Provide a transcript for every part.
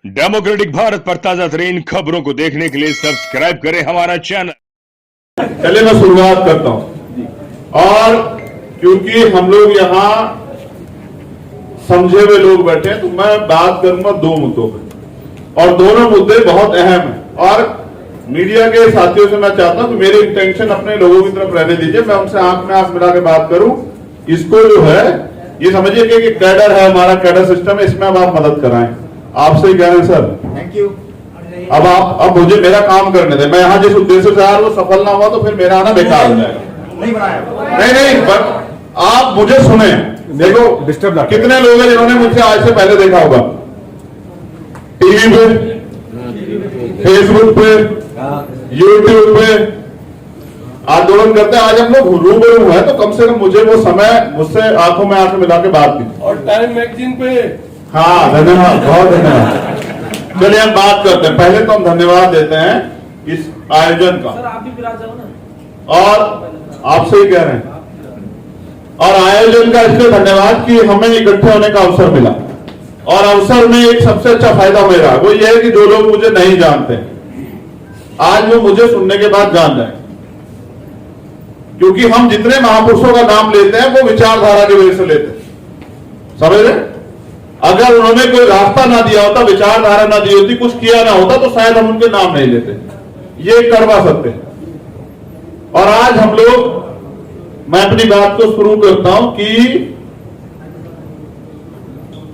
Democratic Bharat पर ताजा तरीन खबरों को देखने के लिए सब्सक्राइब करें हमारा चैनल। चलिए मैं शुरुआत करता हूं। और क्योंकि हम लोग यहाँ समझे हुए लोग बैठे हैं तो मैं बात करूंगा दो मुद्दों पे, और दोनों मुद्दे बहुत अहम हैं। और मीडिया के साथियों से मैं चाहता हूं कि मेरी इंटेंशन अपने लोगों की तरफ रहने दीजिए, मैं उनसे आंख में आंख मिला के बात करूं। इसको जो है ये समझिए कि कैडर है, हमारा कैडर सिस्टम है, इसमें अब आप मदद कराएं। आपसे ही कह रहे हैं सर, थैंक यू। अब मुझे मेरा काम करने दें। मैं यहाँ जिस उद्देश्य से आया वो सफल ना हुआ तो फिर मेरा आना बेकार हो जाएगा। नहीं बनाया, नहीं, पर आप मुझे सुने। देखो कितने लोग हैं जिन्होंने मुझसे आज से पहले देखा होगा टीवी पे, फेसबुक पे, यूट्यूब पे आंदोलन करते हैं। आज हम लोग रूबरू हैं तो कम से कम मुझे वो समय मुझसे आंखों में आंखें मिला के बात की। और टाइम मैगजीन पे। हाँ धन्यवाद, बहुत धन्यवाद। चलिए हम बात करते हैं। पहले तो हम धन्यवाद देते हैं इस आयोजन का। सर आप भी फिर आ जाओ ना। और आपसे ही कह रहे हैं, और आयोजन का इसलिए धन्यवाद कि हमें इकट्ठे होने का अवसर मिला। और अवसर में एक सबसे अच्छा फायदा मेरा वो ये है कि जो लोग मुझे नहीं जानते आज वो मुझे सुनने के बाद जान जाए। क्योंकि हम जितने महापुरुषों का नाम लेते हैं वो विचारधारा की वजह से लेते हैं, समझ रहे? अगर उन्होंने कोई रास्ता ना दिया होता, विचारधारा ना दी होती, कुछ किया ना होता तो शायद हम उनके नाम नहीं लेते। ये करवा सकते हैं। और आज हम लोग, मैं अपनी बात को शुरू करता हूं कि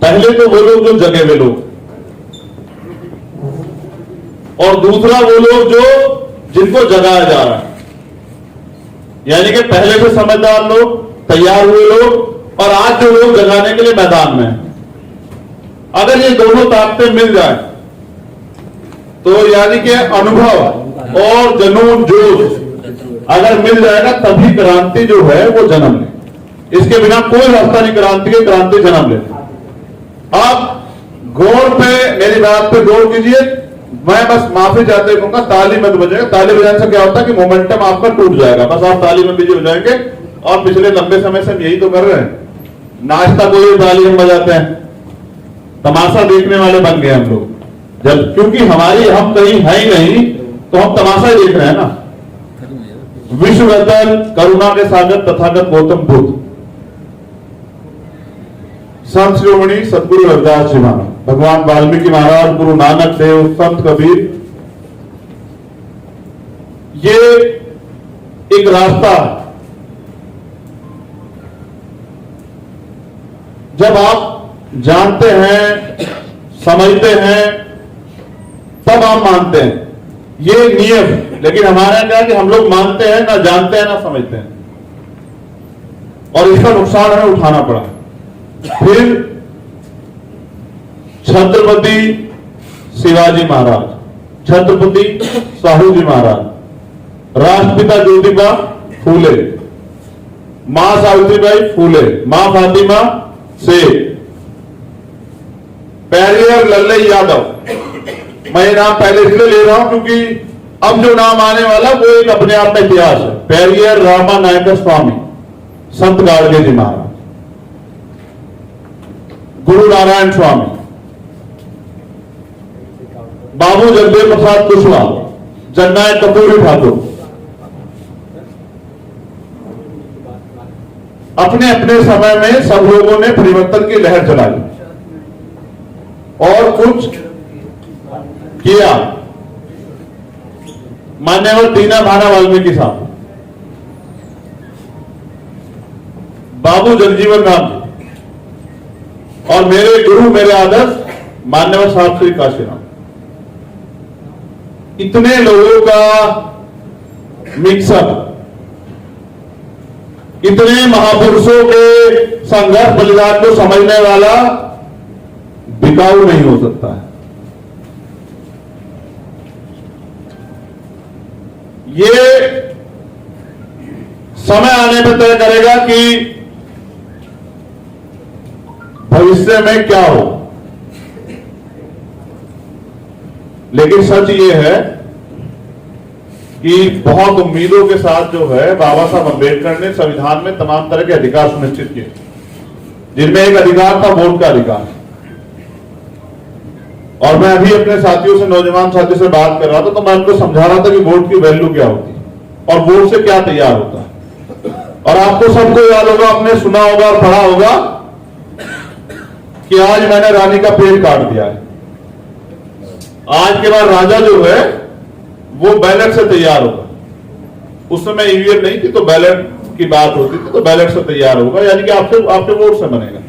पहले तो वो लोग जो जगे हुए लोग, और दूसरा वो लोग जो जिनको जगाया जा रहा है, यानी कि पहले से समझदार लोग, तैयार हुए लोग, और आज जो लोग जगाने के लिए मैदान में हैं। अगर ये दोनों ताकतें मिल जाए तो यानी कि अनुभव और जुनून, जोश अगर मिल जाएगा तभी क्रांति जो है वो जन्म ले। इसके बिना कोई रास्ता नहीं क्रांति के, क्रांति जन्म ले। अब गौर पे, मेरी बात पे गौर कीजिए। मैं बस माफी चाहते कहूंगा, ताली मत बजाएगा। ताली बजाने से क्या होता है कि मोमेंटम आपका टूट जाएगा। बस आप ताली में बिजी हो जाएंगे। और पिछले लंबे समय से हम यही तो कर रहे हैं। नाश्ता कोई ताली हम बजाते हैं, तमाशा देखने वाले बन गए हम लोग। जब क्योंकि हम कहीं है ही नहीं तो हम तमाशा ही देख रहे हैं ना। विश्व रतन, करुणा के सागर तथागत गौतम बुद्ध, संत शिरोमणि सदगुरु रविदास जी महाराज, भगवान वाल्मीकि महाराज, गुरु नानक देव, संत कबीर, ये एक रास्ता है। जब आप जानते हैं, समझते हैं, तब आप मानते हैं, ये नियम। लेकिन हमारा क्या है कि हम लोग मानते हैं, ना जानते हैं, ना समझते हैं, और इसका नुकसान हमें उठाना पड़ा। फिर छत्रपति शिवाजी महाराज, छत्रपति साहू जी महाराज, राष्ट्रपिता ज्योतिबा फूले, मां सावित्रीबाई फूले, मां फातिमा शेख, पेरियर लल्लई यादव। मैं ये नाम पहले इसलिए ले रहा हूं क्योंकि अब जो नाम आने वाला वो एक अपने आप में इतिहास है। पेरियर रामा नायक स्वामी, संत गाड़गे जी महाराज, गुरु नारायण स्वामी, बाबू जगदेव प्रसाद कुशवाहा, जननायक कपूरी ठाकुर, अपने अपने समय में सब लोगों ने परिवर्तन की लहर चलाई और कुछ किया। मान्यवर दीना भाना वाल्मीकि साहब, बाबू जगजीवन राम जी, और मेरे गुरु, मेरे आदर्श मान्यवर साहब श्री काशीराम। इतने लोगों का मिक्सअप, इतने महापुरुषों के संघर्ष बलिदान को समझने वाला बिकाऊ नहीं हो सकता है। ये समय आने पर तय करेगा कि भविष्य में क्या हो। लेकिन सच ये है कि बहुत उम्मीदों के साथ जो है बाबा साहब अम्बेडकर ने संविधान में तमाम तरह के अधिकार सुनिश्चित किए, जिनमें एक अधिकार था वोट का अधिकार। और मैं अभी अपने साथियों से, नौजवान साथियों से बात कर रहा था, तो मैं उनको समझा रहा था कि वोट की वैल्यू क्या होती है और वोट से क्या तैयार होता है। और आपको सबको याद होगा, आपने सुना होगा और पढ़ा होगा कि आज मैंने रानी का पेड़ काट दिया है। आज के बाद राजा जो है वो बैलेट से तैयार होगा। उस समय ईवीएम नहीं थी तो बैलेट की बात होती थी, तो बैलेट से तैयार होगा, यानी कि आपके वोट से बनेगा।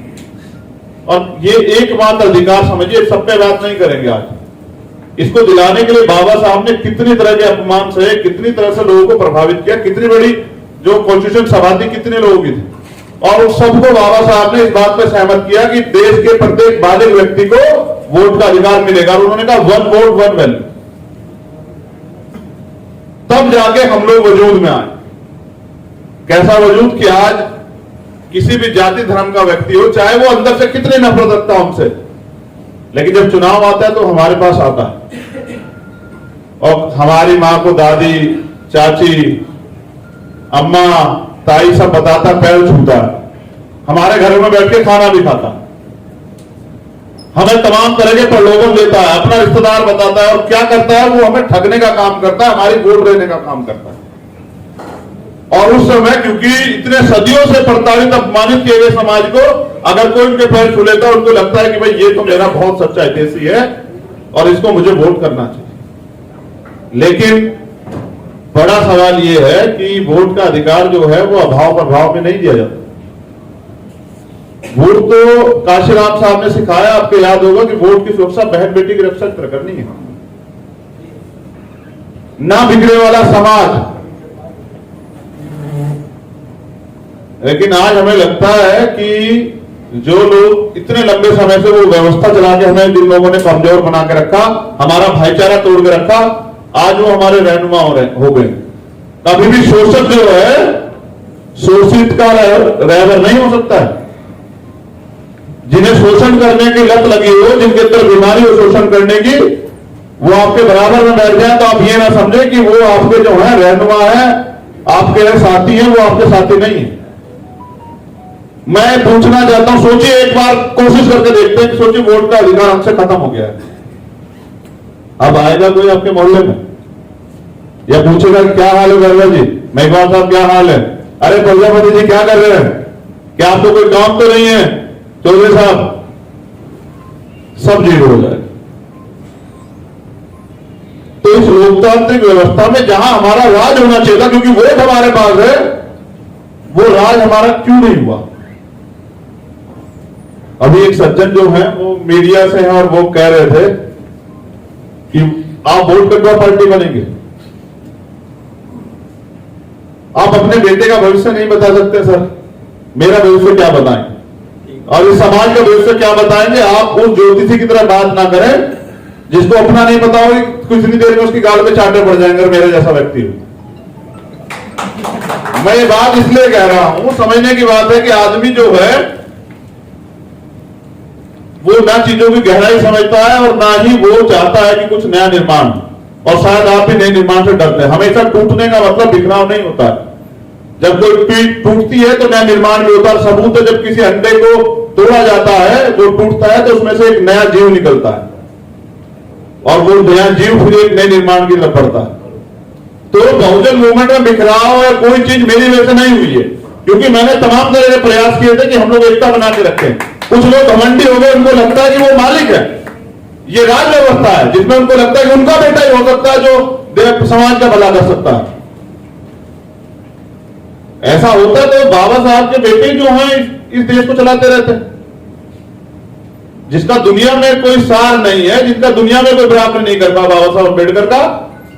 और ये एकमात्र अधिकार समझिए, सब पे बात नहीं करेंगे आज। इसको दिलाने के लिए बाबा साहब ने कितनी तरह के अपमान से, कितनी तरह से लोगों को प्रभावित किया, कितनी बड़ी जो कॉन्स्टिट्यूशन सभा थी कितने लोगों की थी, और उस सबको बाबा साहब ने इस बात पर सहमत किया कि देश के प्रत्येक बालिग व्यक्ति को वोट का अधिकार मिलेगा। और उन्होंने कहा 1 वोट 1 वैल्यू। तब जाके हम लोग वजूद में आए। कैसा वजूद कि आज किसी भी जाति धर्म का व्यक्ति हो, चाहे वो अंदर से कितने नफरत रखता हो हमसे, लेकिन जब चुनाव आता है तो हमारे पास आता है और हमारी मां को दादी, चाची, अम्मा, ताई सब बताता, पैर छूता, हमारे घर में बैठ के खाना भी खाता, हमें तमाम तरह के प्रलोभन देता है, अपना रिश्तेदार बताता है, और क्या करता है वो हमें ठगने का काम करता है, हमारी वोट लेने का काम करता है। और उस समय क्योंकि इतने सदियों से प्रताड़ित, अपमानित किए गए समाज को अगर कोई उनके पैर छू लेता है, उनको लगता है कि भाई ये तो मेरा बहुत सच्चा हितैषी है और इसको मुझे वोट करना चाहिए। लेकिन बड़ा सवाल यह है कि वोट का अधिकार जो है वो अभाव प्रभाव में नहीं दिया जाता। वोट तो काशीराम साहब ने सिखाया, आपको याद होगा कि वोट की सुरक्षा बहन बेटी की रक्षा करनी है, ना बिगड़े वाला समाज। लेकिन आज हमें लगता है कि जो लोग इतने लंबे समय से वो व्यवस्था चला के हमें जिन लोगों ने कमजोर बना के रखा, हमारा भाईचारा तोड़ के रखा, आज वो हमारे रहनुमा हो गए। कभी भी शोषक जो है शोषित का रहबर नहीं हो सकता है। जिन्हें शोषण करने की लत लगी हो, जिनके अंदर बीमारी हो शोषण करने की, वो आपके बराबर में बैठ जाए तो आप ये ना समझे कि वो आपके जो है रहनुमा है, आपके साथी हैं, वो आपके साथी नहीं है। मैं पूछना चाहता हूं, सोचिए एक बार, कोशिश करके देखते हैं कि सोचिए वोट का अधिकार हमसे खत्म हो गया है। अब आएगा कोई आपके मोहल्ले में या पूछेगा कि क्या हाल है गरवा जी, मेघवाल साहब क्या हाल है, अरे प्रजापति जी क्या कर रहे हैं, क्या आपको कोई काम तो नहीं है, चौधरी साहब, सब जीरो हो जाएगा। तो इस लोकतांत्रिक व्यवस्था में जहां हमारा राज होना चाहिए था, क्योंकि वोट हमारे पास है, वो राज हमारा क्यों नहीं हुआ। अभी एक सज्जन जो है वो मीडिया से हैं और वो कह रहे थे कि आप वोट करके पार्टी बनेंगे, आप अपने बेटे का भविष्य नहीं बता सकते। सर, मेरा भविष्य क्या बताएं और इस समाज का भविष्य क्या बताएंगे। आप उस ज्योतिषी की तरह बात ना करें जिसको अपना नहीं पता हो, कुछ नहीं देर में उसकी गाल पे चांटे पड़ जाएंगे मेरे जैसा व्यक्ति हो। मैं ये बात इसलिए कह रहा हूं, समझने की बात है कि आदमी जो है वो ना चीजों की गहराई समझता है और ना ही वो चाहता है कि कुछ नया निर्माण। और शायद आप भी नए निर्माण से डरते हैं। हमेशा टूटने का मतलब बिखराव नहीं होता है। जब कोई पीठ टूटती है तो नया निर्माण भी होता है। सबूत है, जब किसी अंडे को तोड़ा जाता है, जो टूटता है, तो उसमें से एक नया जीव निकलता है और वो नया जीव फिर एक नए निर्माण की तरफ बढ़ता है। तो बहुजन मूवमेंट में बिखराव है कोई चीज मेरी वजह से नहीं हुई है, क्योंकि मैंने तमाम तरह के प्रयास किए थे कि हम लोग एकता बना के रखें। कुछ लोग घमंडी हो गए, उनको लगता है कि वो मालिक है, ये राज व्यवस्था है जिसमें उनको लगता है कि उनका बेटा ही हो सकता है जो समाज का भला कर सकता है। ऐसा होता है तो बाबा साहब के बेटे जो हैं इस देश को चलाते रहते हैं, जिसका दुनिया में कोई सार नहीं है, जिनका दुनिया में कोई बराबर नहीं करता बाबा साहब अम्बेडकर का,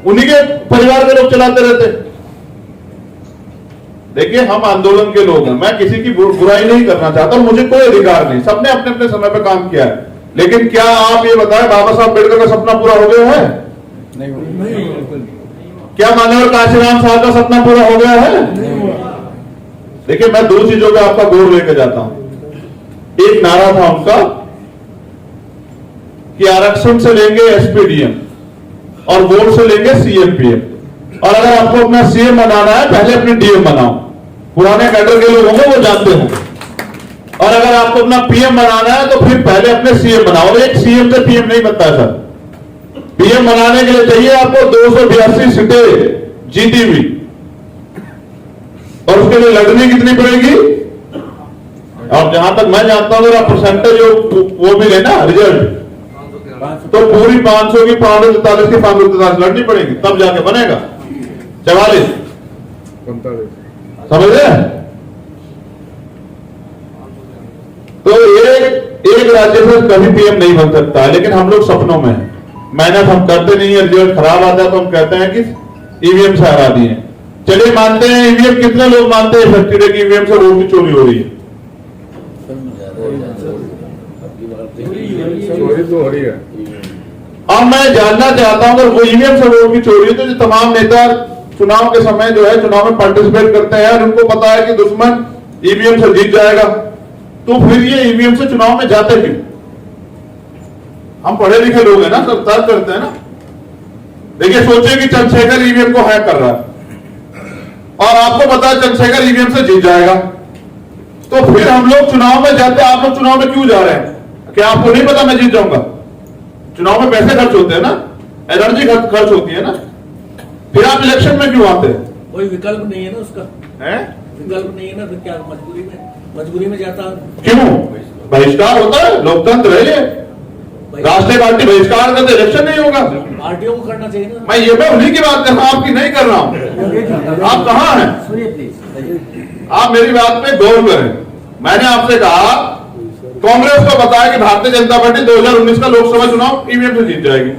उन्हीं के परिवार के लोग चलाते रहते हैं। देखिए, हम आंदोलन के लोग हैं, मैं किसी की बुराई नहीं करना चाहता, मुझे कोई अधिकार नहीं, सबने अपने अपने समय पर काम किया है। लेकिन क्या आप ये बताएं बाबा साहब अम्बेडकर का सपना पूरा हो गया है? नहीं। क्या माननीय काशीराम साहब का सपना पूरा हो गया है? देखिए, मैं दो चीजों का आपका गौर लेकर जाता हूं। एक नारा था उनका कि आरक्षण से लेंगे एसपीडीएम और वोट से लेंगे सीएमपीएम, और अगर आपको अपना सीएम बनाना है पहले अपने डीएम बनाओ। पुराने कैडर के लोग होंगे वो जानते होंगे। और अगर आपको अपना पीएम बनाना है तो फिर पहले अपने सीएम बनाओ। एक सीएम से पीएम नहीं बनता है सर। पीएम बनाने के लिए चाहिए आपको 282 सीटें जीती हुई, और उसके लिए लड़नी कितनी पड़ेगी। और जहां तक मैं जानता हूं, अगर परसेंटेज वो भी लेना रिजल्ट, तो पूरी 500 की 543 की 543 लड़नी पड़ेगी, तब जाके बनेगा 44। समझ रहे हैं? तो एक राज्य से कभी पीएम नहीं बन सकता है, लेकिन हम लोग सपनों में हैं। मेहनत हम करते नहीं है, रिजल्ट खराब आता है तो हम कहते हैं कि ईवीएम से हरा दिए। चलिए मानते हैं ईवीएम, कितने लोग मानते हैं फैक्ट्री की ईवीएम से वोट की चोरी हो रही है? चोरी तो हो रही है। अब मैं जानना चाहता हूं, अगर वो ईवीएम से वोट की चोरी है तो जो तमाम नेता चुनाव के समय जो है चुनाव में पार्टिसिपेट करते हैं और उनको पता है कि दुश्मन ईवीएम से जीत जाएगा, तो फिर ये ईवीएम से चुनाव में जाते क्यों? हम पढ़े लिखे लोग हैं ना, सब तर्क करते हैं ना। देखिए, सोचिए कि चंद्रशेखर ईवीएम को हैक कर रहा है और आपको पता है चंद्रशेखर ईवीएम से जीत जाएगा, तो फिर हम लोग चुनाव में जाते हैं। आप लोग चुनाव में क्यों जा रहे हैं? क्या आपको नहीं पता मैं जीत जाऊंगा? चुनाव में पैसे खर्च होते हैं ना, एनर्जी खर्च होती है ना, फिर आप इलेक्शन में क्यों आते हैं? कोई विकल्प नहीं है ना उसका, है? विकल्प नहीं है ना, फिर क्या मजबूरी में जाता है। क्यों? बहिष्कार होता है, लोकतंत्र है ये। राष्ट्रीय पार्टी बहिष्कार करते इलेक्शन नहीं होगा। पार्टियों को करना चाहिए ना। मैं उन्हीं की बात कर रहा हूं, आपकी नहीं कर रहा हूं। आप कहां हैं? सुनिए प्लीज, आप मेरी बात पे गौर करें। मैंने आपसे कहा कांग्रेस को बताया कि भारतीय जनता पार्टी 2019 का लोकसभा चुनाव ईवीएम से जीत जाएगी,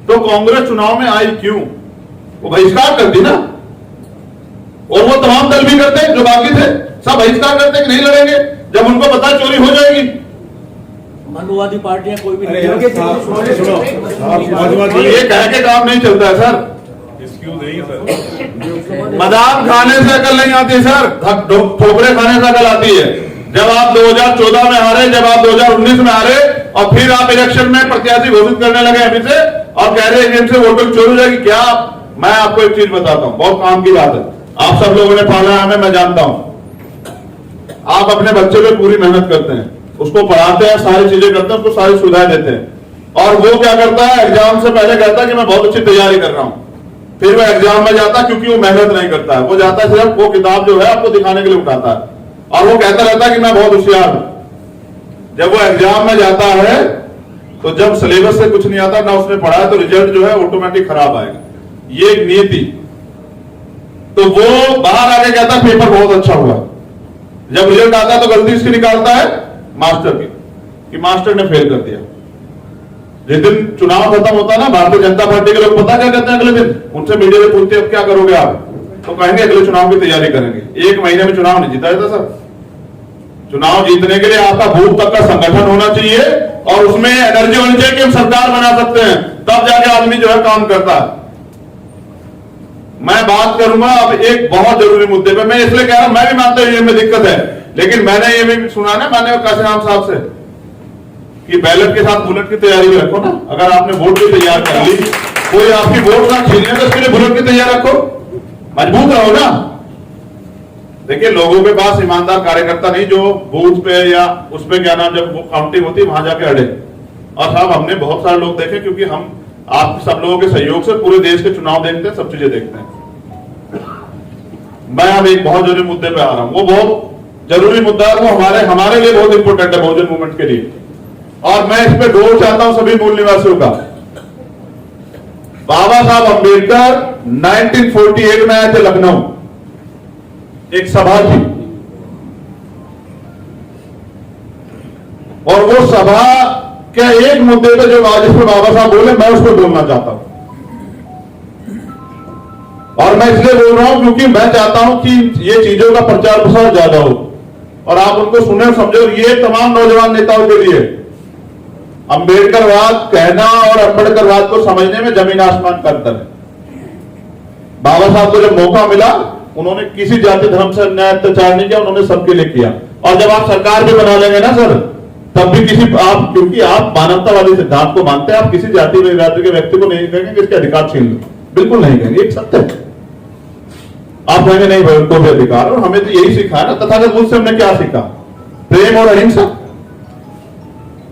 तो कांग्रेस चुनाव में आई क्यों? वो बहिष्कार करती ना, और वो तमाम दल भी करते हैं जो बाकी थे, सब बहिष्कार करते हैं कि नहीं लड़ेंगे जब उनको पता चोरी हो जाएगी। मनुवादी पार्टियां कोई भी नहीं। ये कह के काम नहीं चलता है सर। बादाम खाने से अकल नहीं आती सर, ठोकरे खाने से अकल आती है। जब आप 2014 में हारे, जब आप 2019 में हारे, और फिर आप इलेक्शन में प्रत्याशी घोषित करने लगे अभी से और कह रहे हैं इनसे वोटर चोरी हो जाएगी। क्या? मैं आपको एक चीज बताता हूं, बहुत काम की बात है, आप सब लोगों ने पाला है हमें, मैं जानता हूं। आप अपने बच्चे पे पूरी मेहनत करते हैं, उसको पढ़ाते हैं, सारी चीजें करते हैं, उसको सारी सुविधाएं देते हैं, और वो क्या करता है, एग्जाम से पहले कहता है कि मैं बहुत अच्छी तैयारी कर रहा हूं। फिर वो एग्जाम में जाता है, क्योंकि वो मेहनत नहीं करता है, वो जाता है सिर्फ वो किताब जो है आपको दिखाने के लिए उठाता है, और वो कहता रहता है कि मैं बहुत होशियार हूं। जब वो एग्जाम में जाता है तो जब सिलेबस से कुछ नहीं आता, ना उसने पढ़ा है, तो रिजल्ट जो है ऑटोमेटिक खराब आएगा। ये एक नीति। तो वो बाहर आके कहता है पेपर बहुत अच्छा हुआ, जब रिजल्ट आता है तो गलती इसकी निकालता है मास्टर की, कि मास्टर ने फेल कर दिया। जिस दिन चुनाव खत्म होता है ना, भारतीय जनता पार्टी के लोग पता क्या कहते हैं अगले दिन? उनसे मीडिया में पूछते हैं अब क्या करोगे आप, तो कहेंगे अगले चुनाव की तैयारी करेंगे। एक महीने में चुनाव नहीं जीता जाता सर। चुनाव जीतने के लिए आपका बूथ तक का संगठन होना चाहिए, और उसमें एनर्जी होनी चाहिए कि हम सरकार बना सकते हैं, तब जाके आदमी जो है काम करता है। मैं बात करूंगा अब एक बहुत जरूरी मुद्दे पे, मैं इसलिए कह रहा हूं, मैं भी मानता हूं ये दिक्कत है, लेकिन मैंने ये भी सुना ना माननीय काशीराम साहब से कि बैलेट के साथ बुलेट की तैयारी भी रखो ना। अगर आपने वोट भी तैयार कर ली, कोई आपकी वोट ना छीने तो उसके लिए बुलेट की तैयार रखो, मजबूत रहो ना। देखिए, लोगों के पास ईमानदार कार्यकर्ता नहीं जो बूथ पे या उस पे क्या नाम, जब वो काउंटिंग होती है वहां जाके अड़े। और साहब हमने बहुत सारे लोग देखे, क्योंकि हम आप सब लोगों के सहयोग से पूरे देश के चुनाव देखते हैं, सब चीजें देखते हैं। मैं अब एक बहुत जरूरी मुद्दे पे आ रहा हूं, वो बहुत जरूरी मुद्दा है, वो हमारे लिए बहुत इंपॉर्टेंट है, बहुजन मूवमेंट के लिए, और मैं इस पे जोर चाहता हूं सभी मूल निवासियों का। बाबा साहब अंबेडकर 1948 में आए थे लखनऊ, एक सभा थी, और वो सभा के एक मुद्दे पे जो आज इसमें बाबा साहब बोले, मैं उस पर बोलना चाहता हूं। और मैं इसलिए बोल रहा हूं क्योंकि मैं चाहता हूं कि ये चीजों का प्रचार प्रसार ज्यादा हो और आप उनको सुने समझो। ये तमाम नौजवान नेताओं के लिए अंबेडकरवाद कहना और अंबेडकरवाद को समझने में जमीन आसमान का अंतर है। बाबा साहब को जब मौका मिला, उन्होंने किसी जाति धर्म से अन्याय अत्याचार नहीं किया, उन्होंने सबके लिए किया। और जब आप सरकार भी बना लेंगे ना सर, तब भी आप क्योंकि आप मानवतावादी सिद्धांत को मानते हैं, आप किसी जाति में राज्य के व्यक्ति को नहीं कहेंगे कि इसके अधिकार छीन लो, बिल्कुल नहीं कहेंगे, एक सत्य है। आप कहेंगे नहीं भाई उनको भी अधिकार, और हमें तो यही सीखा है ना, तथागत बुद्ध से हमने क्या सीखा प्रेम और अहिंसा।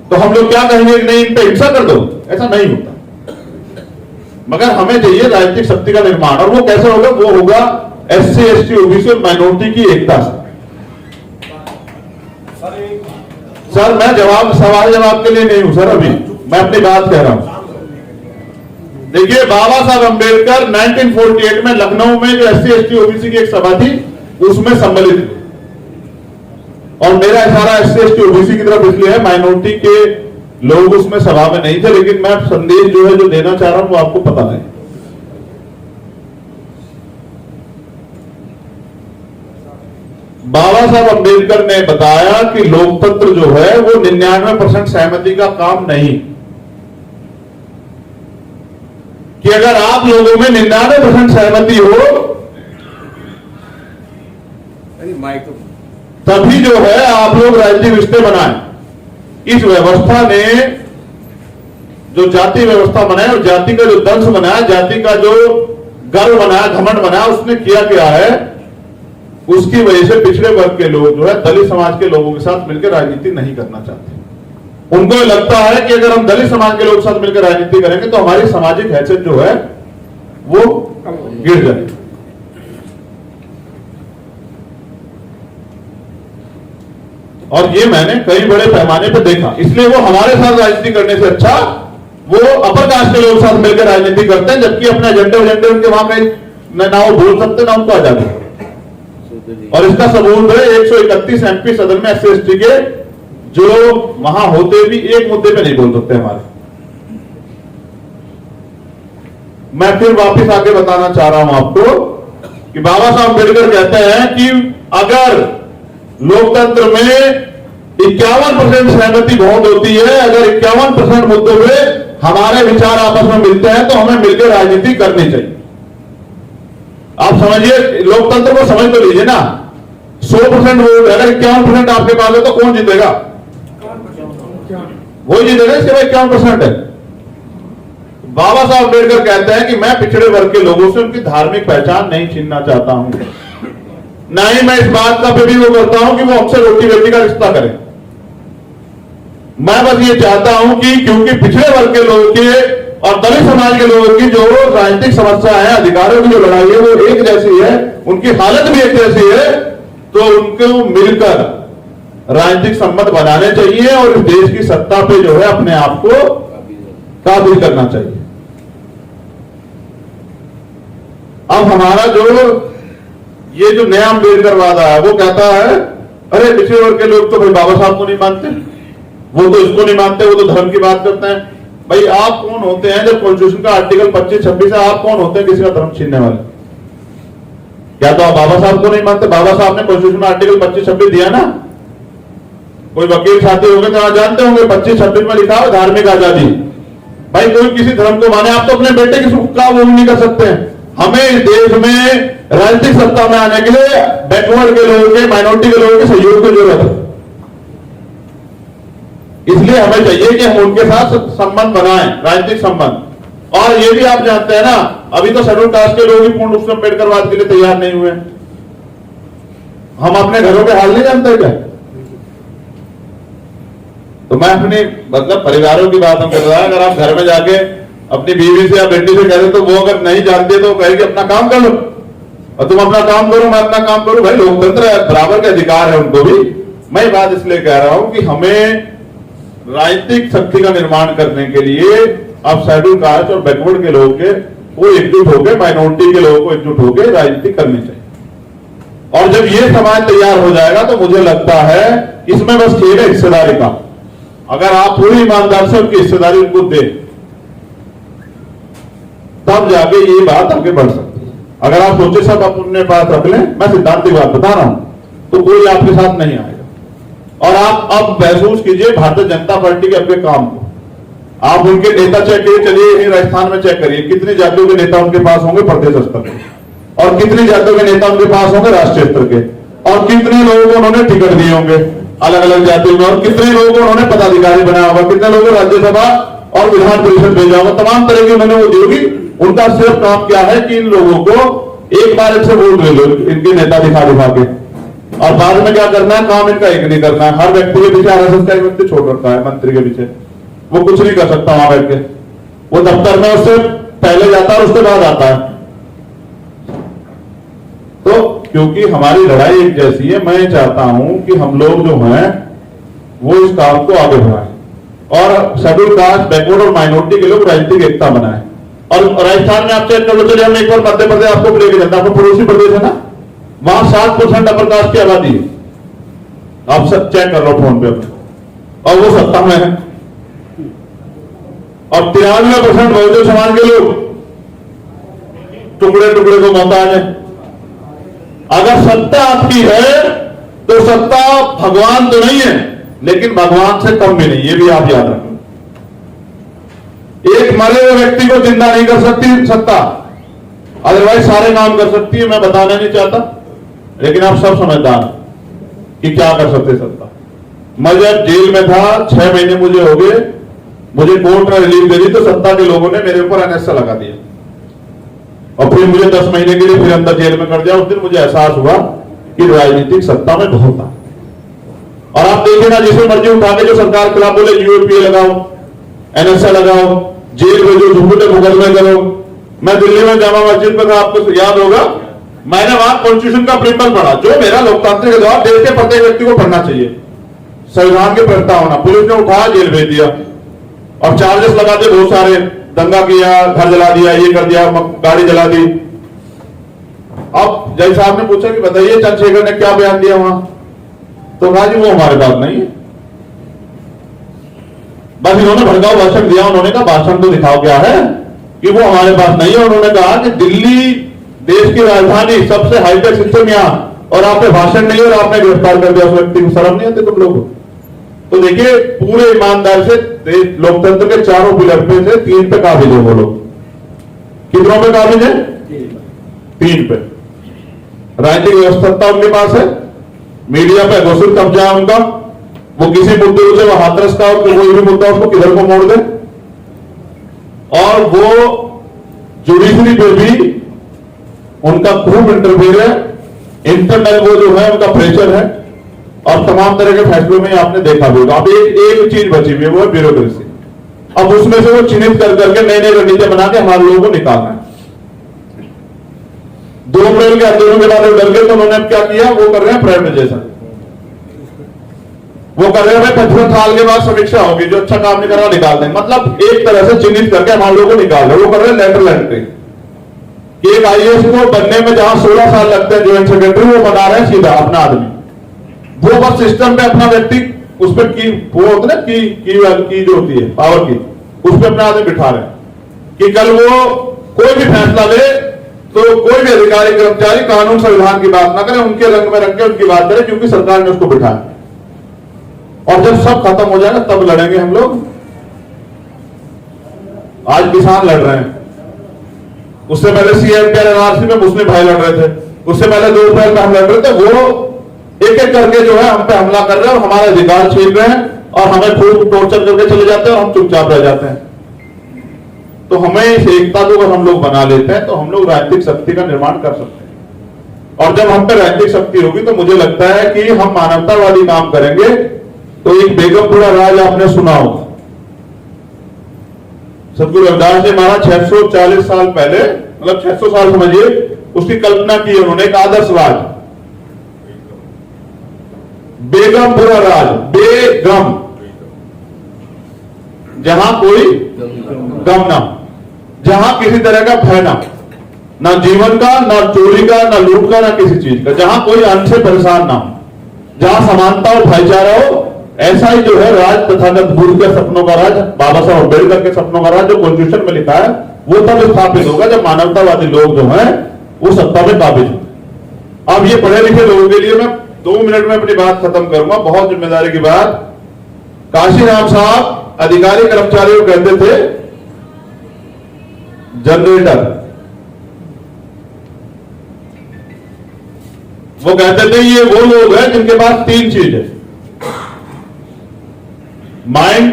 तो हम लोग क्या कहेंगे कि नहीं, इन पे हिंसा कर दो, ऐसा नहीं होता। मगर हमें चाहिए राजनीतिक शक्ति का निर्माण, और वो कैसे होगा? वो होगा SC, ST, OBC और माइनॉरिटी की एकता से। सर मैं सवाल जवाब के लिए नहीं हूं सर, अभी मैं अपनी बात कह रहा हूं। देखिए बाबा साहब अंबेडकर 1948 में लखनऊ में जो SC, ST, OBC की एक सभा थी उसमें सम्मिलित थे, और मेरा इशारा SC, ST, OBC की तरफ इसलिए है, माइनॉरिटी के लोग उसमें सभा में नहीं थे, लेकिन मैं संदेश जो है जो देना चाह रहा हूं वो आपको पता है। बाबा साहब अंबेडकर ने बताया कि लोकतंत्र जो है वो 99% सहमति का काम नहीं, कि अगर आप लोगों में 99% सहमति हो तभी जो है आप लोग राजनीतिक रिश्ते बनाए। इस व्यवस्था ने जो जाति व्यवस्था बनाया और जाति का जो दंश बनाया, जाति का जो गर्व बनाया, घमंड बनाया, उसने किया क्या है? उसकी वजह से पिछड़े वर्ग के लोग जो है दलित समाज के लोगों के साथ मिलकर राजनीति नहीं करना चाहते। उनको लगता है कि अगर हम दलित समाज के लोगों के साथ मिलकर राजनीति करेंगे तो हमारी सामाजिक हैसियत जो है वो गिर जाएगी। और ये मैंने कई बड़े पैमाने पर देखा, इसलिए वो हमारे साथ राजनीति करने से अच्छा वो अपर कास्ट के लोगों के साथ मिलकर राजनीति करते हैं, जबकि अपने एजेंडे उनके वहां पे ना वो बोल सकते ना उनको आजादी। और इसका सबूत है 131 MP सदन में SC, ST के जो वहां होते भी एक मुद्दे पे नहीं बोल सकते हमारे। मैं फिर वापस आके बताना चाह रहा हूं आपको कि बाबा साहब अम्बेडकर कहते हैं कि अगर लोकतंत्र में 51% सहमति बहुत होती है, अगर 51% मुद्दों में हमारे विचार आपस में मिलते हैं तो हमें मिलकर राजनीति करनी चाहिए। आप समझिए, लोकतंत्र को समझ तो लीजिए ना, 100% वोट, अगर 51% आपके पास है तो कौन जीतेगा? वो जीतेगा, इसके बाद 51% है। बाबा साहब अम्बेडकर कहते हैं कि मैं पिछड़े वर्ग के लोगों से उनकी धार्मिक पहचान नहीं छीनना चाहता हूं, ना ही मैं इस बात का भी वो करता हूं कि वो हमसे रोटी बेटी का रिश्ता करें। मैं बस ये चाहता हूं कि क्योंकि पिछड़े वर्ग के लोगों के और दलित समाज के लोगों की जो राजनीतिक समस्या है, अधिकारों की जो लड़ाई है वो एक जैसी है, उनकी हालत भी एक जैसी है, तो उनको मिलकर राजनीतिक संबंध बनाने चाहिए और इस देश की सत्ता पे जो है अपने आप को काबिज करना चाहिए। अब हमारा जो ये जो नया अम्बेडकरवाद आया वो कहता है अरे पिछड़े वर्ग के लोग तो भाई बाबा साहब को नहीं मानते, वो तो इसको नहीं मानते, वो तो धर्म की बात करते हैं। भाई आप कौन होते हैं जब कॉन्स्टिट्यूशन का आर्टिकल 25-26 है, आप कौन होते हैं किसी का धर्म छीनने वाले? क्या तो आप बाबा साहब को नहीं मानते? बाबा साहब ने कॉन्स्टिट्यूशन में आर्टिकल 25-26 दिया ना। कोई वकील साथी होंगे तो आप जानते होंगे 25-26 में लिखा है धार्मिक आजादी। भाई कोई किसी धर्म को माने, आप तो अपने बेटे की सुख का वो नहीं कर सकते हैं। हमें इस देश में राजनीतिक सत्ता में आने के लिए बैकवर्ड के लोगों के, माइनॉरिटी के लोगों के सहयोग की जरूरत है। इसलिए हमें चाहिए कि हम उनके साथ संबंध बनाएं, राजनीतिक संबंध। और ये भी आप जानते हैं ना, अभी तो शेड्यूल कास्ट के लोग भी पूर्ण रूप से अम्बेडकरवाद के लिए तैयार नहीं हुए। हम अपने घरों के हाल नहीं जानते क्या? तो मैं अपनी मतलब परिवारों की बात हम कर रहा है। अगर आप घर में जाके अपनी बीवी से या बेटी से कह रहे तो वो अगर नहीं जानते तो कहेगी अपना काम कर लो, और तुम अपना काम करो मैं अपना काम करूं। भाई लोकतंत्र है, बराबर के अधिकार है उनको भी। मैं बात इसलिए कह रहा हूं कि हमें राजनीतिक शक्ति का निर्माण करने के लिए अब शेड्यूल कास्ट और बैकवर्ड के लोगों के वो एकजुट होकर, माइनॉरिटी के लोगों को एकजुट होकर राजनीति करनी चाहिए। और जब ये समाज तैयार हो जाएगा तो मुझे लगता है इसमें बस खेल है हिस्सेदारी का। अगर आप पूरी ईमानदार से उनकी हिस्सेदारी उनको दे तब जाके ये बात आगे बढ़ सकती है। अगर आप सोचे सब अपने पास रख लें, मैं सिद्धांतिक बात बता रहा हूं, तो कोई आपके साथ नहीं आएगा। और आप अब महसूस कीजिए भारतीय जनता पार्टी के अपने काम को। आप उनके नेता चेक करिए, चलिए राजस्थान में चेक करिए कितने जातियों के नेता उनके पास होंगे प्रदेश स्तर के, और कितने जातियों के नेता उनके पास होंगे राष्ट्रीय स्तर के, और कितने लोगों को उन्होंने टिकट दिए होंगे अलग अलग जातियों में, और कितने लोगों को उन्होंने पदाधिकारी बनाया होगा, कितने लोगों को राज्यसभा और विधान परिषद भेजा होगा। तमाम तरह की उन्होंने वो दी होगी। उनका सिर्फ काम क्या है कि इन लोगों को एक बार इनसे वोट ले लो, इनके नेता दिखा के और बाद में क्या करना है, काम इनका एक नहीं करना है। हर व्यक्ति के पीछे आरएसएस का एक व्यक्ति छोड़ रखा है, मंत्री के पीछे। वो कुछ नहीं कर सकता वहां बैठ के, वो दफ्तर में उससे पहले जाता है और उसके बाद आता है। तो क्योंकि हमारी लड़ाई एक जैसी है, मैं चाहता हूं कि हम लोग जो हैं वो इस काम को आगे बढ़ाएं और शेड्यूल कास्ट, बैकवर्ड और माइनॉरिटी के लोग राजनीतिक एकता बनाएं। और राजस्थान में आप चेक कर लो, चलिए हम एक बार मध्य प्रदेश आपको लेके जाते हैं, आपको पड़ोसी प्रदेश है ना, वहां 7% अपर कास्ट की आबादी है, आप सब चेक कर लो फोन पे अपने, और वो सत्ता में है। और 93% बहुजन समाज के लोग टुकड़े टुकड़े को मोहताज है। अगर सत्ता आपकी है तो सत्ता भगवान तो नहीं है, लेकिन भगवान से कम भी नहीं, ये भी आप याद रखें। एक मरे हुए व्यक्ति को जिंदा नहीं कर सकती सत्ता, अदरवाइज सारे काम कर सकती है। मैं बताना नहीं चाहता, लेकिन आप सब समझदार कि क्या कर सकते सत्ता। मैं जब जेल में था 6 महीने मुझे हो गए, मुझे कोर्ट ने रिलीफ दे दी तो सत्ता के लोगों ने मेरे ऊपर एनएसए लगा दिया और फिर मुझे 10 महीने के लिए फिर अंदर जेल में कर दिया। उस दिन मुझे एहसास हुआ कि राजनीतिक सत्ता में बहुत था। और आप देखिए ना, जिसे मर्जी उठा के जो सरकार के खिलाफ बोले यूएपीए लगाओ, एनएसए लगाओ, जेल में जो झूठे मुकदमे करो। मैं दिल्ली में जामा मस्जिद में था, आपको याद होगा, मैंने वहां कॉन्स्टिट्यूशन का प्रिंसिपल पढ़ा, जो मेरा लोकतांत्रिक अधिकार देश के प्रत्येक व्यक्ति को पढ़ना चाहिए, संविधान के प्रस्ताव होना। पुलिस ने उठाया, जेल भेज दिया और चार्जेस लगा दिए बहुत सारे, दंगा किया, घर जला दिया, ये कर दिया, गाड़ी जला दी। अब जज साहब ने पूछा कि बताइए चंद्रशेखर ने क्या बयान दिया वहां, तो कहा जी वो हमारे पास नहीं है। बस इन्होंने भड़काऊ भाषण दिया, उन्होंने कहा भाषण तो दिखाओ क्या है, कि वो हमारे पास नहीं है। उन्होंने कहा कि दिल्ली देश की राजधानी, सबसे हाईटेक सिस्टम यहाँ, और आपने भाषण नहीं और आपने गिरफ्तार कर दिया उस व्यक्ति को, शर्म नहीं आती तुम लोगों को? तो देखिए पूरे ईमानदार से लोकतंत्र के चारों पिलर पे से 3 पे काबिज है वो लोग। कितनों पे काबिज है? 3 पे। राजनीतिक व्यवस्था उनके पास है, मीडिया पे घोषित कब्जा है उनका, वो किसी मुद्दे से वो हाथरस का कोई भी मुद्दा उसको किधर को मोड़ दे। और वो जुडिशरी पे भी उनका खूब इंटरफेयर है, इंटरनल वो जो है उनका प्रेशर है, और तमाम तरह के फैसलों में आपने देखा भी होगा। अब एक चीज बची हुई है, वो है ब्यूरोक्रेसी। अब उसमें से वो चिन्हित कर करके नई नई रणनीतियां बना के हमारे लोगों को निकालना है। 2 अप्रैल के आंदोलन के बाद डर गए तो उन्होंने क्या किया, वो कर रहे हैं प्राइवेटाइजेशन, वो कर रहे हैं 55 साल के बाद समीक्षा होगी, जो अच्छा काम नहीं कर रहा निकाल देंगे। मतलब एक तरह से चिन्हित करके हमारे लोगों को निकाल रहे। वो कर रहे हैं लेटरल एंट्री, कि एक आईएएस को बनने में जहां 16 साल लगते हैं ज्वाइंट सेक्रेटरी, वो बना रहे हैं सीधा अपना आदमी। वो बस सिस्टम पे अपना व्यक्ति उस पर की वो होता है की जो होती है पावर की, उस पर अपना आदमी बिठा रहे हैं कि कल वो कोई भी फैसला ले तो कोई भी अधिकारी कर्मचारी कानून संविधान की बात ना करे, उनके रंग में रंग के उनकी बात करे, क्योंकि सरकार ने उसको बिठाया। और जब सब खत्म हो जाएगा तब लड़ेंगे हम लोग। आज किसान लड़ रहे हैं, उससे पहले सीएम एनआरसी में मुस्लिम भाई लड़ रहे थे, उससे पहले 2 अप्रैल में हम लड़ रहे थे। वो एक एक करके जो है हम पे हमला कर रहे हैं और हमारा अधिकार छीन रहे हैं, और हमें खूब टॉर्चर करके चले जाते हैं और हम चुपचाप रह जाते हैं। तो हमें इस एकता को अगर हम लोग बना लेते हैं तो हम लोग राजनीतिक शक्ति का निर्माण कर सकते हैं। और जब हम पे राजनीतिक शक्ति होगी तो मुझे लगता है कि हम मानवतावादी काम करेंगे। तो एक बेगमपुरा राज आपने सुना होगा, सदगुरु रविदास जी महाराज 640 साल पहले, मतलब 600 साल समझिए, उसकी कल्पना की उन्होंने, एक आदर्श राज, बेगमपुरा राज। बेगम, जहां कोई गम ना, जहां किसी तरह का भय ना जीवन का, ना चोरी का, ना लूट का, ना किसी चीज का, जहां कोई अन्न से परेशान ना हो, जहां समानता और भाईचारा हो। ऐसा ही जो है राज तथागत बुद्ध के सपनों का राज, बाबा साहब अम्बेडकर के सपनों का राज जो कॉन्स्टिट्यूशन में लिखा है, वो तब स्थापित होगा जब मानवतावादी लोग जो हैं वो सत्ता में काबिज होंगे। अब ये पढ़े लिखे लोगों के लिए मैं 2 मिनट में अपनी बात खत्म करूंगा, बहुत जिम्मेदारी की बात। काशीराम साहब अधिकारी कर्मचारियों को कहते थे जनरेटर, वो कहते थे ये वो लोग हैं जिनके पास 3 चीज है, माइंड,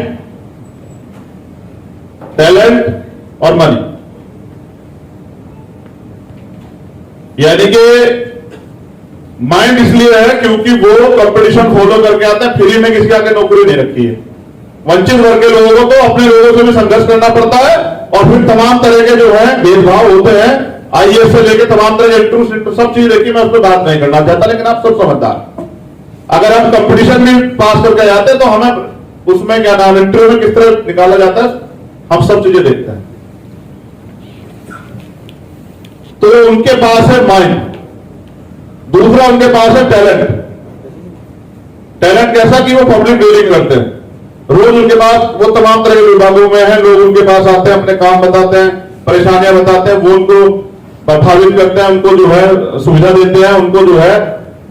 टैलेंट और मनी। यानी कि माइंड इसलिए है क्योंकि वो कंपटीशन फॉलो करके आता है, फ्री में किसी आगे नौकरी नहीं रखी है। वंचित वर्ग के लोगों को तो अपने लोगों से भी संघर्ष करना पड़ता है, और फिर तमाम तरह के जो है भेदभाव होते हैं, आईएएस से लेकर तमाम तरह के इंटरव्यू सब चीज देखी, मैं उस पर बात नहीं करना चाहता, लेकिन आप सब समझदार। अगर हम कंपटीशन भी पास करके जाते तो हमें उसमें क्या नाम इंटरव्यू में किस तरह निकाला जाता है, हम सब चीजें देखते हैं। तो उनके पास है माइंड, दूसरा उनके पास है टैलेंट। टैलेंट कैसा कि वो पब्लिक डीलिंग करते हैं, रोज उनके पास वो तमाम तरह के विभागों में है, लोग उनके पास आते हैं, अपने काम बताते हैं, परेशानियां बताते हैं, वो उनको प्रभावित करते हैं, उनको जो है सुविधा देते हैं, उनको जो है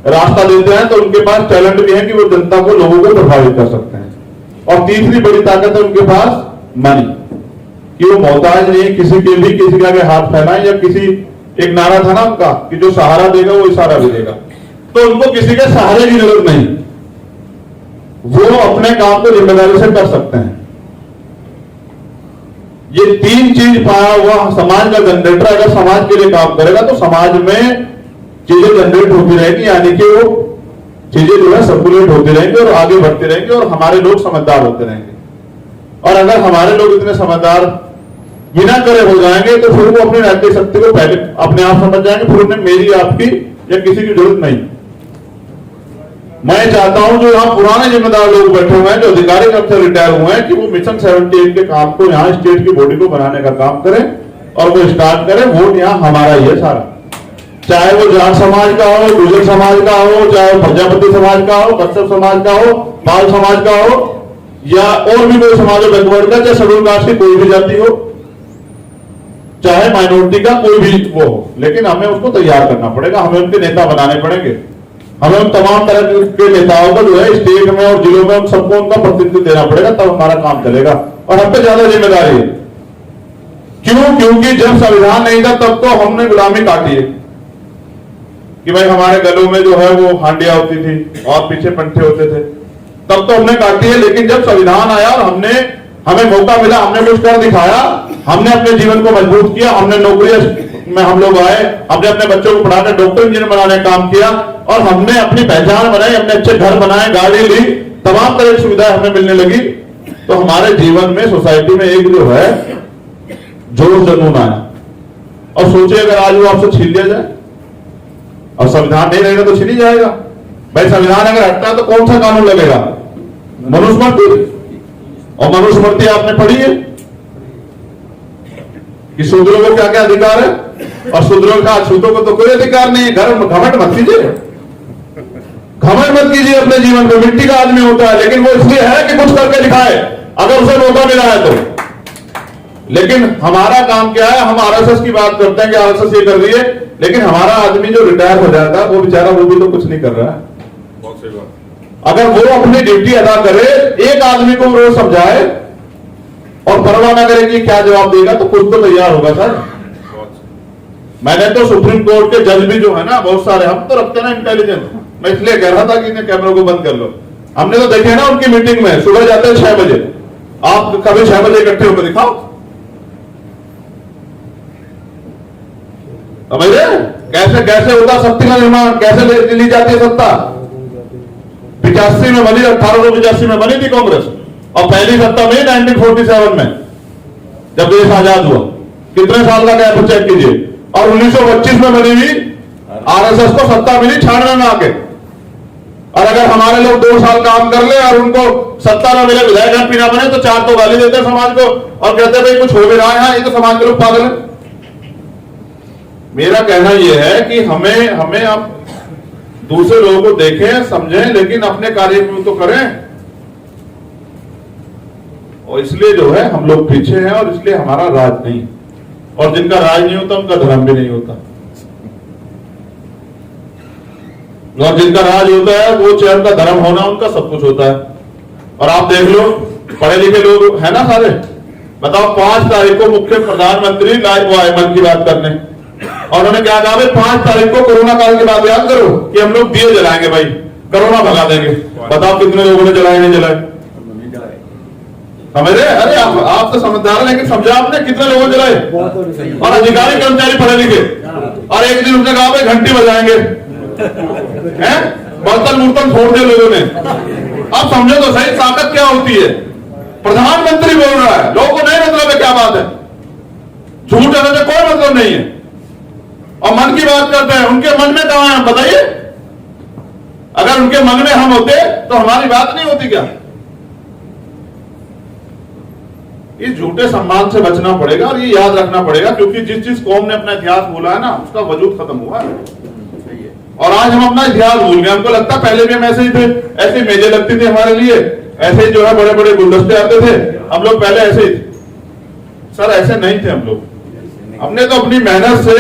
रास्ता देते हैं। तो उनके पास टैलेंट भी है कि वो जनता को, लोगों को प्रभावित कर सकते हैं। और तीसरी बड़ी ताकत है उनके पास मनी, कि वो मोहताज नहीं किसी के भी, किसी के आगे हाथ फैलाएं, या किसी एक नारा था ना उनका कि जो सहारा देगा वो इशारा भी देगा, तो उनको किसी के सहारे की जरूरत नहीं, वो अपने काम को जिम्मेदारी से कर सकते हैं। ये तीन चीज पाया हुआ समाज का जनरेटर अगर समाज के लिए काम करेगा तो समाज में चीजें जनरेट होती रहेगी, यानी कि वो चीजें जो है सर्कुलेट होती रहेंगी और आगे बढ़ती रहेंगी, और हमारे लोग समझदार होते रहेंगे। और अगर हमारे लोग इतने समझदार बिना करे हो जाएंगे तो फिर वो अपनी नैतिक शक्ति को पहले अपने आप समझ जाएंगे, फिर उन्हें मेरी, आपकी या किसी की जरूरत नहीं। मैं चाहता हूं जो यहाँ पुराने जिम्मेदार लोग बैठे हुए हैं, जो अधिकारी अफसर रिटायर हुए हैं, कि वो मिशन 78 के काम को यहाँ स्टेट की बॉडी को बनाने का काम करें और वो स्टार्ट करें। वोट यहाँ हमारा ही है सारा, चाहे वो जाट समाज का हो, गुर्जर समाज का हो, चाहे वो प्रजापति समाज का हो, कश्यप समाज का हो, पाल समाज का हो, या और भी कोई समाज हो, बैकवर्ड का, चाहे शेड्यूल कास्ट की कोई भी जाति हो, चाहे माइनॉरिटी का कोई भी वो हो, लेकिन हमें उसको तैयार करना पड़ेगा, हमें उनके नेता बनाने पड़ेंगे। हमें उन तमाम तरह के नेताओं को जो है स्टेट में और जिलों में उन सबको उनका प्रतिनिधित्व देना पड़ेगा, तब हमारा काम चलेगा। और हम पे ज्यादा जिम्मेदारी है। क्यों? क्योंकि जब संविधान नहीं था तब तो हमने गुलामी काटी है कि भाई हमारे गलों में जो है वो हांडियां होती थी और पीछे पंठे होते थे, तब तो हमने काटी है। लेकिन जब संविधान आया और हमें मौका मिला, हमने कुछ कर दिखाया, हमने अपने जीवन को मजबूत किया, हमने नौकरी में हम लोग आए, हमने अपने बच्चों को पढ़ाकर डॉक्टर इंजीनियर बनाने का काम किया, और हमने अपनी पहचान बनाई, हमने अच्छे घर बनाए, गाड़ी ली, तमाम तरह की सुविधाएं हमें मिलने लगी। तो हमारे जीवन में, सोसाइटी में एक जो है जोश जुनून आया। और सोचिए अगर आज वो आपसे छीन लिया जाए, और संविधान नहीं रहेगा तो छीन ही जाएगा। भाई संविधान अगर हटता है तो कौन सा कानून लगेगा? मनुस्मृति। और मनुस्मृति आपने पढ़ी है कि शूद्रों को क्या क्या अधिकार है, और शूद्रों का अछूतों को तो कोई अधिकार नहीं है। घमंड मत कीजिए, घमंड मत कीजिए अपने जीवन में। मिट्टी का आदमी होता है, लेकिन वो इसलिए है कि कुछ करके दिखाए अगर उसे मौका मिला है तो। लेकिन हमारा काम क्या है? हम आरएसएस की बात करते हैं कि आरएसएस ये कर रही है, लेकिन हमारा आदमी जो रिटायर हो जाता है वो बेचारा, वो भी तो कुछ नहीं कर रहा है। बहुत सही बात। अगर वो अपनी ड्यूटी अदा करे, एक आदमी को रोज समझाए और परवाह न करे कि क्या जवाब देगा, तो कुछ तो तैयार होगा सर। मैंने तो सुप्रीम कोर्ट के जज भी जो है ना, बहुत सारे, हम तो रखते हैं ना इंटेलिजेंस। मैं इसलिए कह रहा था कि इन्हें कैमरों को बंद कर लो। हमने तो देखे ना उनकी मीटिंग में, सुबह जाते हैं 6 बजे। आप कभी 6 बजे इकट्ठे होकर दिखाओ, समझे? कैसे कैसे होता शक्ति का निर्माण, कैसे ली जाती है सत्ता। 85 में बनी, 1885 में बनी थी कांग्रेस, और पहली सत्ता में 1947 में जब देश आजाद हुआ। कितने साल का गैप चेक कीजिए। और 1925 में बनी हुई आरएसएस को सत्ता मिली 96 में आके। और अगर हमारे लोग 2 साल काम कर ले और उनको सत्ता न मिले, विधायक एमपी ना बने, तो 4 तो गाली देते हैं समाज को और कहते हैं भाई कुछ हो भी रहा है, ये तो समाज के लोग पागल है। मेरा कहना यह है कि हमें अब दूसरे लोगों को देखें, समझें, लेकिन अपने कार्य में तो करें। और इसलिए जो है हम लोग पीछे हैं, और इसलिए हमारा राज नहीं। और जिनका राज नहीं होता उनका धर्म भी नहीं होता, और जिनका राज होता है वो चाहे उनका धर्म होना, उनका सब कुछ होता है। और आप देख लो, पढ़े लिखे लोग है ना सारे, बताओ 5 तारीख को मुख्य प्रधानमंत्री लाइव वो आए मन की बात करने, और उन्होंने क्या कहा? 5 तारीख को कोरोना काल की बात याद करो कि हम लोग दिए जलाएंगे, भाई कोरोना भगा देंगे। बताओ कितने लोगों ने जलाए, नहीं जलाए? समझ रहे? अरे आप तो समझदार हैं, लेकिन समझा आपने कितने लोगों ने जलाए? और अधिकारी कर्मचारी पढ़े लिखे, और एक दिन उसने कहा भाई घंटी बजाएंगे, हैं? बर्तन मुर्तन फोड़ दिए लोगों ने। अब समझो तो सही ताकत क्या होती है। प्रधानमंत्री बोल रहा है, लोगों को नहीं मतलब है, क्या बात है, झूठ है तो कोई मतलब नहीं है। और मन की बात करते हैं, उनके मन में कहां है हम बताइए। अगर उनके मन में हम होते तो हमारी बात नहीं होती क्या। इस झूठे सम्मान से बचना पड़ेगा और ये याद रखना पड़ेगा, क्योंकि जिस कौम ने अपना इतिहास भूला है ना, उसका वजूद खत्म हुआ है। और आज हम अपना इतिहास भूल गए। हमको लगता पहले भी हम ऐसे ही थे, ऐसी मेजें लगती थी हमारे लिए, ऐसे जो है बड़े बड़े गुलदस्ते आते थे, हम लोग पहले ऐसे ही थे। सर ऐसे नहीं थे हम लोग। हमने तो अपनी मेहनत से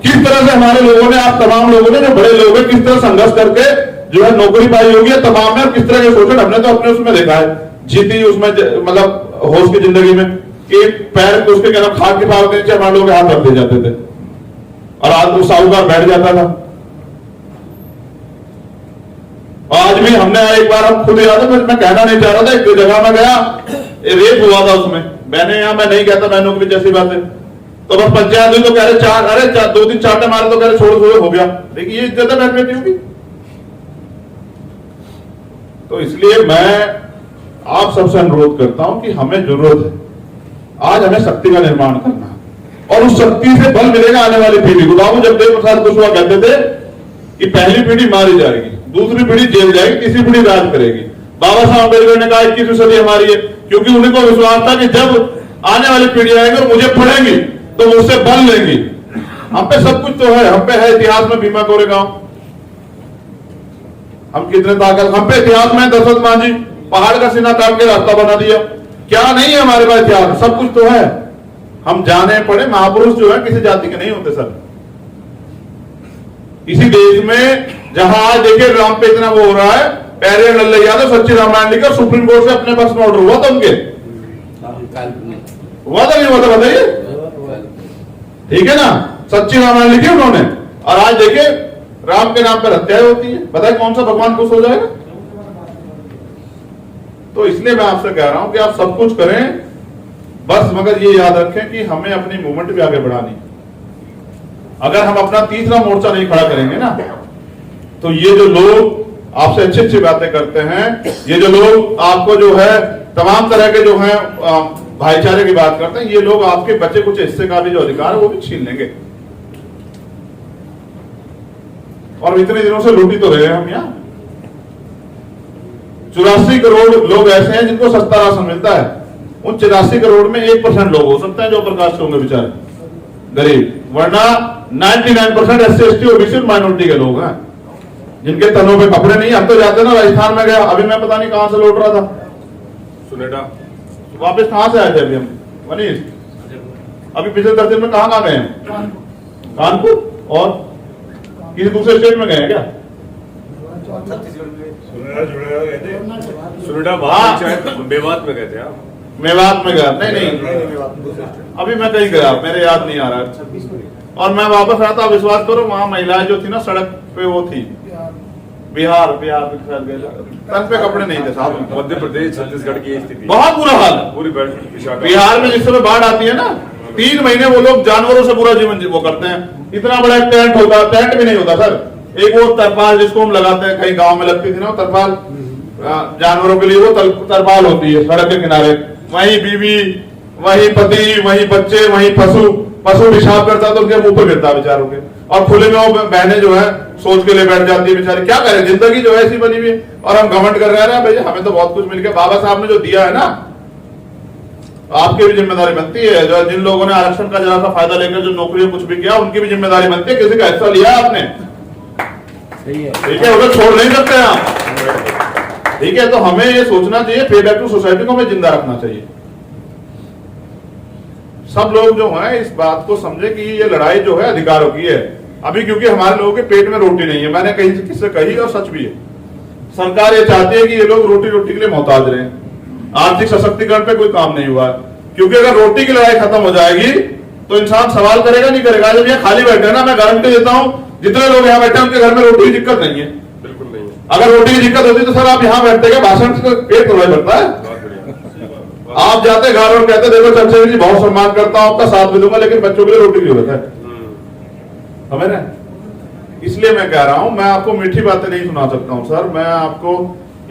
किस तरह से हमारे लोगों ने, आप तमाम लोगों ने जो बड़े लोग हैं, किस तरह संघर्ष करके जो है नौकरी पाई होगी है तमाम में, और किस तरह के शोषण हमने तो अपने उसमें देखा है, जीती उसमें मतलब होश की जिंदगी में, कि पैर को उसके कहना खाद के पाव के नीचे हमारे लोग हाथ रख दे जाते थे और आज वो साहूकार बैठ जाता था। आज भी हमने एक बार, हम खुद याद है, मैं कहना नहीं चाह रहा था, एक जगह में गया, रेप हुआ था उसमें, मैंने यहाँ, मैं नहीं कहता बहनों की भी जैसी बात है, तो बस पंचायत हुई तो कह रहे दो दिन चाटे मारे तो कह रहे छोड़ हो गया। देखिए ये इज्जत है बेटी की। तो इसलिए मैं आप सबसे अनुरोध करता हूं कि हमें जरूरत है आज हमें शक्ति का निर्माण करना है, और उस शक्ति से बल मिलेगा आने वाली पीढ़ी को। बाबू जगदेव प्रसाद कुशवाहा कहते थे कि पहली पीढ़ी मारी जाएगी, दूसरी पीढ़ी जेल जाएगी, तीसरी पीढ़ी राज करेगी। बाबा साहब अम्बेडकर ने कहा 21वीं सदी हमारी है, क्योंकि उन्हीं को विश्वास था कि जब आने वाली पीढ़ी आएगी और मुझे पढ़ेंगी तो मुझसे बल लेंगी। हम पे सब कुछ तो है, हम पे है इतिहास में भीमा कोरेगांव, हम कितने ताकत, हम पे इतिहास में दशरथ मांझी पहाड़ का सीना काट के रास्ता बना दिया, क्या नहीं है हमारे पास इतिहास, सब कुछ तो है। हम जाने पड़े, महापुरुष जो है किसी जाति के नहीं होते सर। इसी देश में जहां आज देखिए राम पे इतना वो हो रहा है, पैरे लल्ले यादव सच्ची रामायण लिखकर सुप्रीम कोर्ट से अपने पास में ऑर्डर हुआ था उनके, हुआ था नहीं हुआ था बताइए, ठीक है ना, सच्ची रामायण लिखी उन्होंने, और आज देखिए राम के नाम पर हत्याएं होती है। बताइए कौन सा भगवान खुश हो जाएगा। तो इसलिए मैं आपसे कह रहा हूं कि आप सब कुछ करें, बस मगर ये याद रखें कि हमें अपनी मूवमेंट भी आगे बढ़ानी। अगर हम अपना तीसरा मोर्चा नहीं खड़ा करेंगे ना, तो ये जो लोग आपसे अच्छी अच्छी बातें करते हैं, ये जो लोग आपको जो है तमाम तरह के जो है भाईचारे की बात करते हैं, ये लोग आपके बचे कुछ हिस्से का भी जो अधिकार है वो भी छीन लेंगे। और इतने दिनों से लूटी तो रहे हैं हम यहाँ। 84 करोड़ लोग ऐसे हैं जिनको सस्ता राशन मिलता है, उन 84 करोड़ में 1% लोग हो सकते हैं जो प्रकाश होंगे बेचारे गरीब, वरना 99% SC/ST OBC माइनॉरिटी के लोग हैं जिनके तनों पे कपड़े नहीं। हम तो जाते ना, राजस्थान में गया, अभी मैं पता नहीं कहां से लौट रहा था, सुनेटा वापस कहां से आए थे अभी हम मनीष, अभी पिछले 10 दिन में कहां गए हैं, कानपुर और किसी दूसरे स्टेट में गए हैं क्या, सुनेटा मेवात में गए थे आप, मेवात में गया, नहीं अभी मैं कहीं गया, मेरे याद नहीं आ रहा। और मैं वापस आया था, विश्वास करो वहां महिलाएं जो थी ना सड़क पे वो थी, बिहार तन पे कपड़े नहीं थे साहब। मध्य प्रदेश छत्तीसगढ़ की स्थिति बहुत बुरा हाल है पूरी बिहार में। जिस समय बाढ़ आती है ना, 3 महीने वो लोग जानवरों से पूरा जीवन वो करते हैं। इतना बड़ा टेंट होता, टेंट भी नहीं होता सर, एक वो तरपाल जिसको हम लगाते हैं, कहीं गांव में लगती थी ना तरपाल, जानवरों के लिए वो तरपाल होती है सड़क के किनारे, वहीं बीवी, वहीं पति, वहीं बच्चे, वहीं पशु पेशाब करता तो उनके मुंह पर गिरता बेचारों के, और खुले में वो बहनें जो है सोच के लिए बैठ जाती है बेचारी। क्या करें, जिंदगी जो है ऐसी बनी हुई है, और हम घमंड कर रहे हैं भैया हमें तो बहुत कुछ मिल गया। बाबा साहब ने जो दिया है ना, आपकी भी जिम्मेदारी बनती है, जो जिन लोगों ने आरक्षण का जरा सा फायदा लेकर जो नौकरी कुछ भी किया, उनकी भी जिम्मेदारी बनती है। किसी का हिस्सा लिया आपने, ठीक है, उधर छोड़ नहीं सकते आप, ठीक है। तो हमें ये सोचना चाहिए, पे बैक टू सोसाइटी को हमें जिंदा रखना चाहिए। सब लोग जो हैं इस बात को समझे कि ये लड़ाई जो है अधिकारों की है। अभी क्योंकि हमारे लोगों के पेट में रोटी नहीं है, मैंने कहीं किससे कही और सच भी है, सरकार ये चाहती है कि ये लोग रोटी के लिए मोहताज रहे। आर्थिक सशक्तिकरण पे कोई काम नहीं हुआ, क्योंकि अगर रोटी की लड़ाई खत्म हो जाएगी तो इंसान सवाल करेगा नहीं करेगा। जब ये खाली बैठे ना, मैं गारंटी देता हूं जितने लोग यहाँ बैठे उनके घर में रोटी की दिक्कत नहीं है, बिल्कुल नहीं है। अगर रोटी की दिक्कत होती तो सर आप यहाँ बैठते क्या, भाषण से पेट करवाई पड़ता है। आप जाते घर और कहते देखो चर्चा जी बहुत सम्मान करता हूं, आपका साथ भी दूंगा, लेकिन बच्चों के लिए रोटी की जरूरत है, समझ रहे। इसलिए मैं कह रहा हूं, मैं आपको मीठी बातें नहीं सुना सकता हूं सर। मैं आपको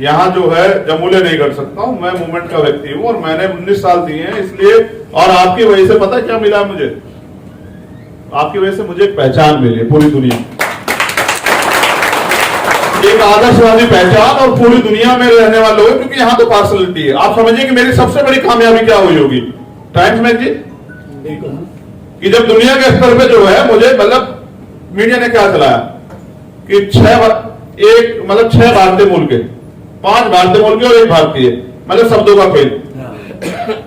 यहाँ जो है जमूले नहीं कर सकता हूं। मैं मूवमेंट का व्यक्ति हूं और मैंने 19 साल दिए हैं, इसलिए। और आपकी वजह से पता क्या मिला मुझे? आपकी वजह से मुझे एक पहचान मिली है पूरी दुनिया, एक आदर्शवादी पहचान, और पूरी दुनिया में रहने वाले लोग, क्योंकि यहाँ तो पार्सलिटी है। आप समझिए कि मेरी सबसे बड़ी कामयाबी क्या हुई होगी टाइम्स में जी, कि जब दुनिया के स्तर पे जो है मुझे, मतलब मीडिया ने क्या चलाया कि 6 भारतीय मूल के, 5 भारतीय मूल के और 1 भारतीय, मतलब शब्दों का खेल।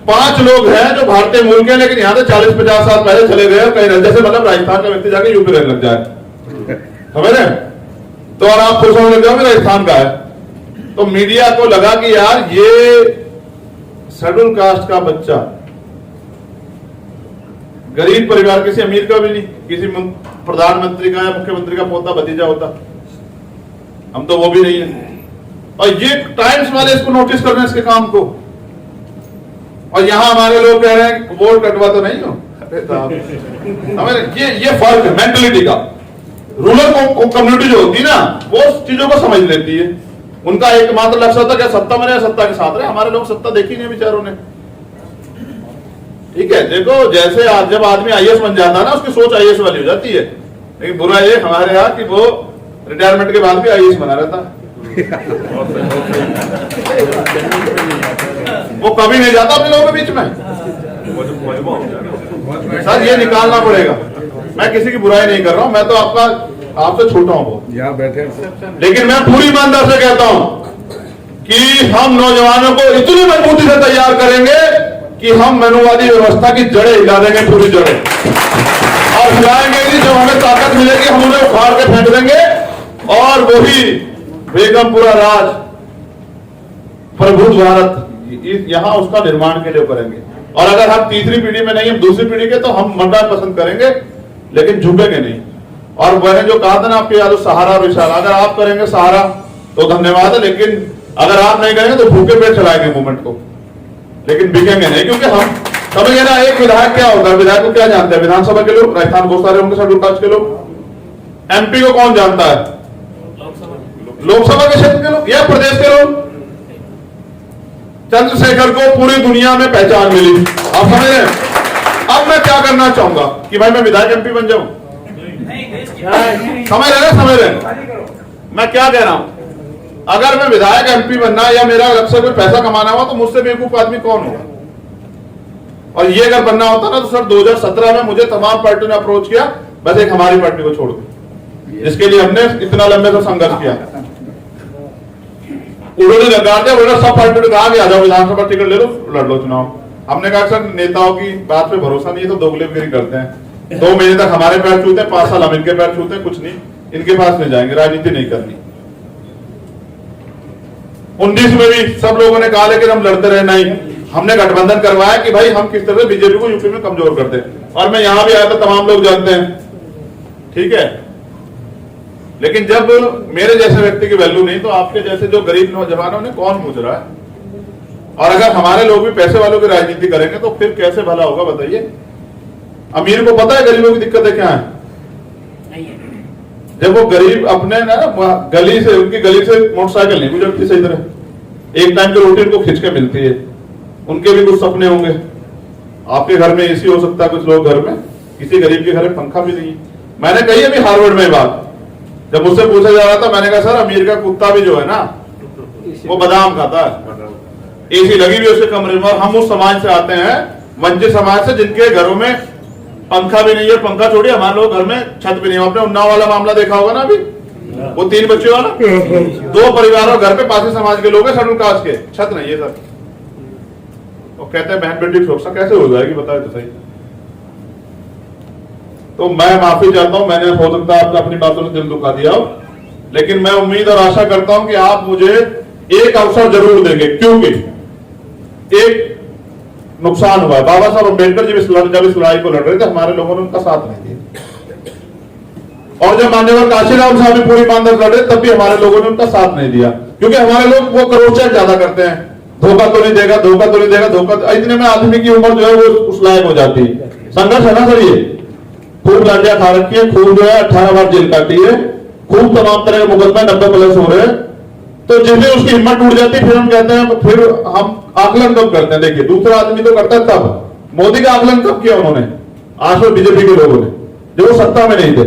5 लोग हैं जो भारतीय मूल के, लेकिन यहाँ से 40-50 साल पहले चले गए कहीं, जैसे मतलब राजस्थान का व्यक्ति जाके यूपी रहने लग जाए, समझ रहे? तो और आप खुश होने लग जाओगे राजस्थान का है। तो मीडिया को लगा कि यार ये शेड्यूल कास्ट का बच्चा, गरीब परिवार, किसी अमीर का भी नहीं, किसी प्रधानमंत्री का या मुख्यमंत्री का पोता भतीजा होता, हम तो वो भी नहीं है। और ये टाइम्स वाले इसको नोटिस कर रहे हैं, इसके काम को। और यहां हमारे लोग कह रहे हैं वोट कटवा तो नहीं हो। हमें ये फर्क है मेंटलिटी का। रूरल कम्युनिटी जो होती है ना, वो चीजों को समझ लेती है। उनका एकमात्र लक्ष्य होता है क्या, सत्ता में रहे, सत्ता के साथ रहे। हमारे लोग सत्ता देखी नहीं बेचारों ने। ठीक है, देखो जैसे आज जब आदमी आईएएस बन जाता है ना, उसकी सोच आईएएस वाली हो जाती है। लेकिन बुरा ये हमारे यहाँ कि वो रिटायरमेंट के बाद भी आईएएस बना रहता है। वो कभी नहीं जाता अपने लोगों के बीच में। सर ये निकालना पड़ेगा। मैं किसी की बुराई नहीं कर रहा हूं, मैं तो आपसे छोटा हूं बहुत, यहाँ बैठे। लेकिन मैं पूरी ईमानदारी से कहता हूं कि हम नौजवानों को इतनी मजबूती से तैयार करेंगे कि हम मनुवादी व्यवस्था की जड़ें हिला देंगे, पूरी जड़ें, और हिलाएंगे कि जब हमें ताकत मिलेगी हम उन्हें उखाड़ के फेंक देंगे। और वही बेगमपुरा राज, प्रबुद्ध भारत, यहां उसका निर्माण के लिए करेंगे। और अगर हम तीसरी पीढ़ी में नहीं, हम दूसरी पीढ़ी के, तो हम मरना पसंद करेंगे, लेकिन झुकेंगे नहीं। और मैंने जो कहा था ना आपके याद, सहारा विशाल, अगर आप करेंगे सहारा तो धन्यवाद है, लेकिन अगर आप नहीं करेंगे तो भूखे पेट चलाएंगे मूवमेंट को, लेकिन बिकेंगे नहीं। क्योंकि हम समझ ना, एक विधायक क्या होता है, विधायक को क्या जानते हैं विधानसभा के लोग, राजस्थान बहुत सारे होंगे शेड्यूल कास्ट के लोग। एमपी को कौन जानता है, लोकसभा के क्षेत्र के लोग या प्रदेश के लोग। चंद्रशेखर को पूरी दुनिया में पहचान मिली, आप समझ रहे हैं। अब मैं क्या करना चाहूंगा कि भाई मैं विधायक एमपी बन जाऊं, समझ रहे हैं। मैं क्या कह रहा हूं, अगर मैं विधायक एमपी बनना या मेरा लक्ष्य कोई पैसा कमाना हुआ, तो मुझसे बेवकूफ आदमी कौन होगा। और ये अगर बनना होता ना, तो सर 2017 में मुझे तमाम पार्टियों ने अप्रोच किया, बस एक हमारी पार्टी को छोड़ दी, जिसके लिए हमने इतना लंबे से संघर्ष किया। उन्होंने नकार दिया, उन्होंने सब पार्टियों ने कहा कि आ जाओ विधानसभा टिकट ले लो, लड़ लो चुनाव। हमने कहा सर नेताओं की बात पे भरोसा नहीं है, तो दोगलेगिरी करते हैं। 2 महीने तक हमारे पैर छूते हैं, 5 साल हम इनके पैर छूते हैं, कुछ नहीं, इनके पास नहीं जाएंगे, राजनीति नहीं करनी। 19 में भी सब लोगों ने कहा लेकिन हम लड़ते रहे, नहीं, हमने गठबंधन करवाया कि भाई हम किस तरह बीजेपी को यूपी में कमजोर करते हैं। और मैं यहां भी आया था, तमाम लोग जानते हैं, ठीक है। लेकिन जब मेरे जैसे व्यक्ति की वैल्यू नहीं, तो आपके जैसे जो गरीब नौजवानों ने कौन पूछ रहा है। और अगर हमारे लोग भी पैसे वालों की राजनीति करेंगे तो फिर कैसे भला होगा बताइए। अमीर को पता है गरीबों की दिक्कतें क्या है। जब वो गरीब अपने ना गली से, उनकी गली से मोटरसाइकिल नहीं गुजरती सही तरह, एक टाइम की रोटी उनको खिंच के मिलती है, उनके भी कुछ सपने होंगे। आपके घर में एसी हो सकता है, कुछ लोग घर में, किसी गरीब के घर में पंखा भी नहीं है। मैंने कही अभी हार्वर्ड में बात, जब मुझसे पूछा जा रहा था, मैंने कहा सर अमीर का कुत्ता भी जो है ना, वो बादाम खाता है, एसी लगी हुई उसके कमरे में। और हम उस समाज से आते हैं, वंचित समाज से, जिनके घरों में पंखा भी नहीं है। पंखा छोड़िए, हमारे लोग घर में छत भी नहीं है। आपने उन्नाव वाला मामला देखा होगा ना, अभी वो 3 बच्चों वाला, 2 परिवारों घर पे पासी समाज के लोग हैं, शेड्यूल कास्ट के, छत नहीं है सर। वो कहते हैं बहन बेटी की सुरक्षा कैसे हो जाएगी, बताए तो सही। तो मैं माफी चाहता हूं, मैंने हो सकता है आपने अपनी बातों से दिल दुखा दिया हो, लेकिन मैं उम्मीद और आशा करता हूं कि आप मुझे एक अवसर जरूर देंगे। क्योंकि एक नुकसान हुआ है, बाबा साहब अम्बेडकर जी जब इस लड़ाई को लड़ रहे थे, हमारे लोगों ने उनका साथ नहीं दिया। और जब मान्यवर काशीराम साहब भी पूरी ईमानदारी लड़ रहे, तब भी हमारे लोगों ने उनका साथ नहीं दिया। क्योंकि हमारे लोग वो करोड़चक ज्यादा करते हैं, धोखा तो नहीं देगा, धोखा तो नहीं देगा, धोखा। इतने में आदमी की उम्र जो है वो उस लायक हो जाती है। संघर्ष है ना सर, ये खूब लाठियां खा रखी है, खूब जो है 18 बार जेल काटी है, खूब तमाम तरह के मुकदमे 90+ हो रहे हैं। तो जिस दिन उसकी हिम्मत टूट जाती है फिर हम कहते हैं, फिर हम आकलन कब करते हैं? देखिए, दूसरा आदमी तो करता है तब। मोदी का आकलन कब किया उन्होंने? आज में बीजेपी के लोगों ने, जो वो सत्ता में नहीं थे।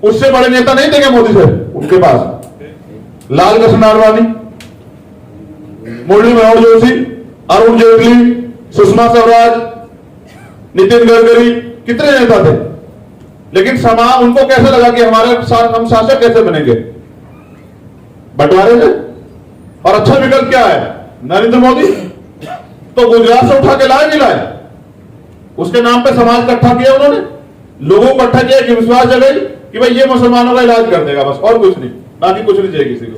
उससे बड़े नेता नहीं थे क्या मोदी से उनके पास? लाल कृष्ण आडवाणी, मुरली मनोहर जोशी, अरुण जेटली, सुषमा स्वराज, नितिन गडकरी, कितने नेता थे। लेकिन समाज उनको कैसे लगा कि हम शासक कैसे बनेंगे? बंटवारे से। और अच्छा विकल्प क्या है? नरेंद्र मोदी तो गुजरात से उठा के लाए, नहीं लाए? उसके नाम पे समाज इकट्ठा किया उन्होंने, लोगों को इकट्ठा किया कि विश्वास जगाई कि भाई ये मुसलमानों का इलाज कर देगा, बस और कुछ नहीं, बाकी कुछ नहीं चाहिए किसी को।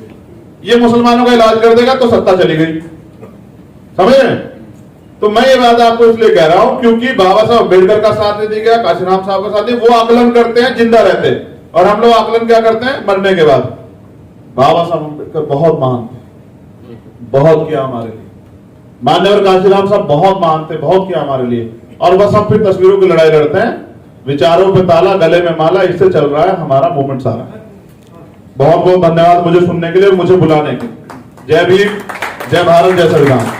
ये मुसलमानों का इलाज कर देगा तो सत्ता चली गई। समझ रहे हैं? तो मैं ये बात आपको इसलिए कह रहा हूं क्योंकि बाबा साहब अम्बेडकर का साथ नहीं दिया गया, काशीराम साहब का साथ नहीं। वो आकलन करते हैं जिंदा रहते, और हम लोग आकलन क्या करते हैं? मरने के बाद। बाबा साहब अम्बेडकर बहुत महान थे, बहुत किया हमारे लिए। मान्यवर काशीराम साहब बहुत महान थे, बहुत किया हमारे लिए। और बस हम फिर तस्वीरों की लड़ाई लड़ते हैं, विचारों पे ताला, गले में माला, इससे चल रहा है हमारा मूवमेंट सारा। बहुत बहुत धन्यवाद मुझे सुनने के लिए, मुझे बुलाने के लिए। जय भीम, जय भारत, जय संविधान।